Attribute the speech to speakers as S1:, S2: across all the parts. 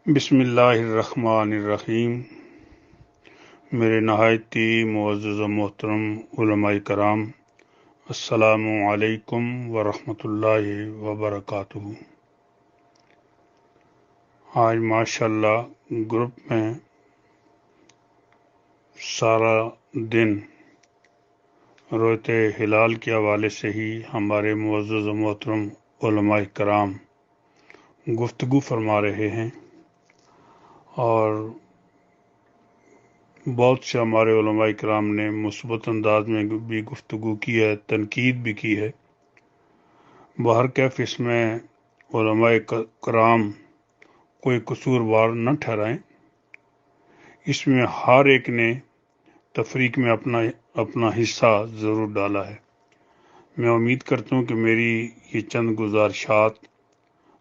S1: بسم اللہ الرحمن الرحیم۔ میرے نہایتی معزز و محترم علماء کرام، السلام علیکم ورحمۃ اللہ وبرکاتہ۔ آج ماشاءاللہ گروپ میں سارا دن رویت ہلال کے حوالے سے ہی ہمارے معزز و محترم علماء کرام گفتگو فرما رہے ہیں، اور بہت سے ہمارے علماء کرام نے مثبت انداز میں بھی گفتگو کی ہے، تنقید بھی کی ہے۔ بہرکیف اس میں علماء کرام کوئی قصوروار نہ ٹھہرائیں، اس میں ہر ایک نے تفریق میں اپنا حصہ ضرور ڈالا ہے۔ میں امید کرتا ہوں کہ میری یہ چند گزارشات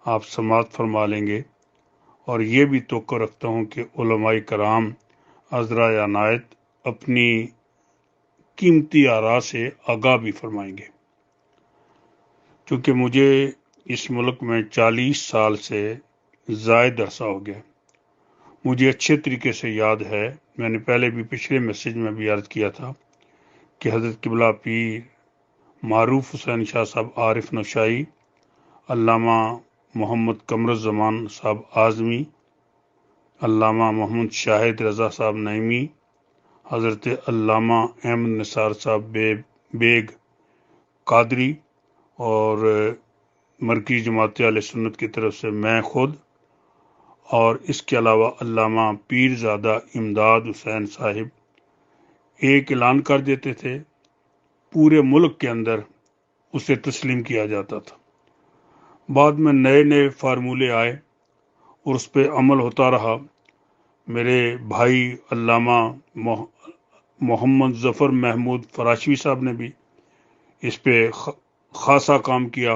S1: آپ سماعت فرما لیں گے، اور یہ بھی توقع رکھتا ہوں کہ علماء کرام عذرائے عنایت اپنی قیمتی آراء سے آگاہ بھی فرمائیں گے، چونکہ مجھے اس ملک میں 40 سال سے زائد عرصہ ہو گیا۔ مجھے اچھے طریقے سے یاد ہے، میں نے پہلے بھی پچھلے میسج میں بھی عرض کیا تھا کہ حضرت قبلہ پیر معروف حسین شاہ صاحب عارف نوشائی، علامہ محمد قمرالزمان صاحب اعظمی، علامہ محمد شاہد رضا صاحب نعیمی، حضرت علامہ احمد نثار صاحب بیگ قادری، اور مرکزی جماعت اہل سنت کی طرف سے میں خود، اور اس کے علاوہ علامہ پیرزادہ امداد حسین صاحب ایک اعلان کر دیتے تھے، پورے ملک کے اندر اسے تسلیم کیا جاتا تھا۔ بعد میں نئے فارمولے آئے اور اس پہ عمل ہوتا رہا۔ میرے بھائی علامہ محمد ظفر محمود فراشوی صاحب نے بھی اس پہ خاصا کام کیا،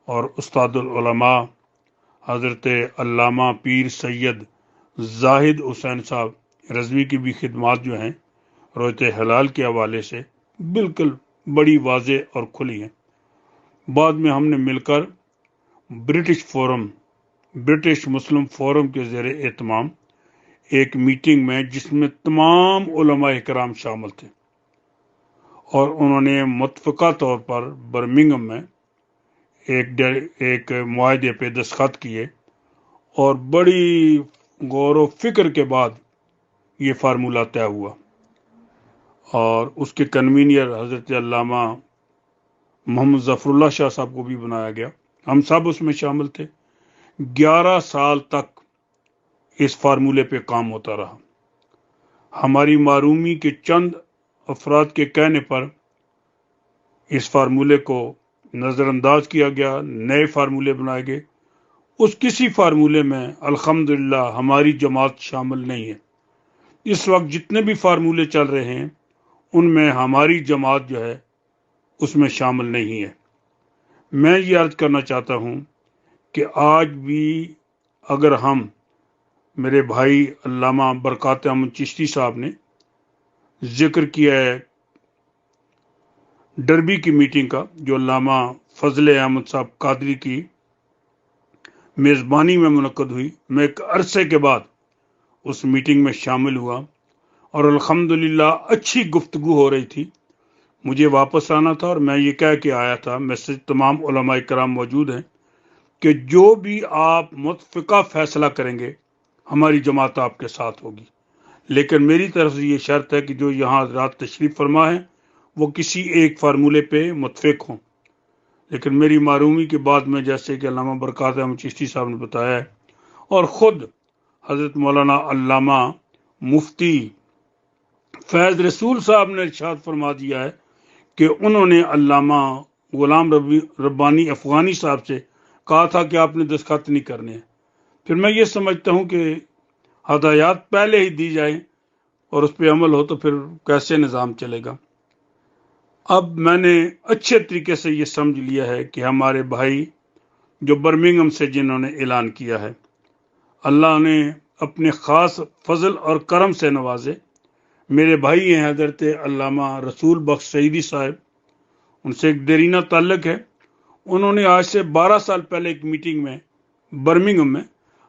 S1: اور استاد العلماء حضرت علامہ پیر سید زاہد حسین صاحب رضوی کی بھی خدمات جو ہیں رویت ہلال کے حوالے سے بالکل بڑی واضح اور کھلی ہیں۔ بعد میں ہم نے مل کر برٹش مسلم فورم کے زیر اہتمام ایک میٹنگ میں، جس میں تمام علماء کرام شامل تھے، اور انہوں نے متفقہ طور پر برمنگھم میں ایک معاہدے پہ دستخط کیے، اور بڑی غور و فکر کے بعد یہ فارمولہ طے ہوا، اور اس کے کنوینر حضرت علامہ محمد ظفر اللہ شاہ صاحب کو بھی بنایا گیا۔ ہم سب اس میں شامل تھے۔ 11 سال تک اس فارمولے پہ کام ہوتا رہا۔ ہماری معرومی کے چند افراد کے کہنے پر اس فارمولے کو نظر انداز کیا گیا، نئے فارمولے بنائے گئے۔ اس کسی فارمولے میں الحمدللہ ہماری جماعت شامل نہیں ہے۔ اس وقت جتنے بھی فارمولے چل رہے ہیں ان میں ہماری جماعت جو ہے اس میں شامل نہیں ہے۔ میں یہ عرض کرنا چاہتا ہوں کہ آج بھی اگر ہم، میرے بھائی علامہ برکات احمد چشتی صاحب نے ذکر کیا ہے ڈربی کی میٹنگ کا، جو علامہ فضل احمد صاحب قادری کی میزبانی میں منعقد ہوئی، میں ایک عرصے کے بعد اس میٹنگ میں شامل ہوا، اور الحمدللہ اچھی گفتگو ہو رہی تھی۔ مجھے واپس آنا تھا، اور میں یہ کہہ کے آیا تھا، میسج تمام علماء کرام موجود ہیں، کہ جو بھی آپ متفقہ فیصلہ کریں گے ہماری جماعت آپ کے ساتھ ہوگی، لیکن میری طرف سے یہ شرط ہے کہ جو یہاں حضرات تشریف فرما ہیں وہ کسی ایک فارمولے پہ متفق ہوں۔ لیکن میری معرومی کے بعد میں، جیسے کہ علامہ برکات احمد چشتی صاحب نے بتایا ہے، اور خود حضرت مولانا علامہ مفتی فیض رسول صاحب نے ارشاد فرما دیا ہے کہ انہوں نے علامہ غلام ربانی افغانی صاحب سے کہا تھا کہ آپ نے دستخط نہیں کرنے ہیں۔ پھر میں یہ سمجھتا ہوں کہ ہدایات پہلے ہی دی جائیں اور اس پہ عمل ہو تو پھر کیسے نظام چلے گا۔ اب میں نے اچھے طریقے سے یہ سمجھ لیا ہے کہ ہمارے بھائی جو برمنگھم سے جنہوں نے اعلان کیا ہے، اللہ نے اپنے خاص فضل اور کرم سے نوازے۔ میرے بھائی ہیں حضرت علامہ رسول بخش سعیدی صاحب، ان سے ایک دیرینہ تعلق ہے۔ انہوں نے آج سے 12 سال پہلے ایک میٹنگ میں برمنگھم میں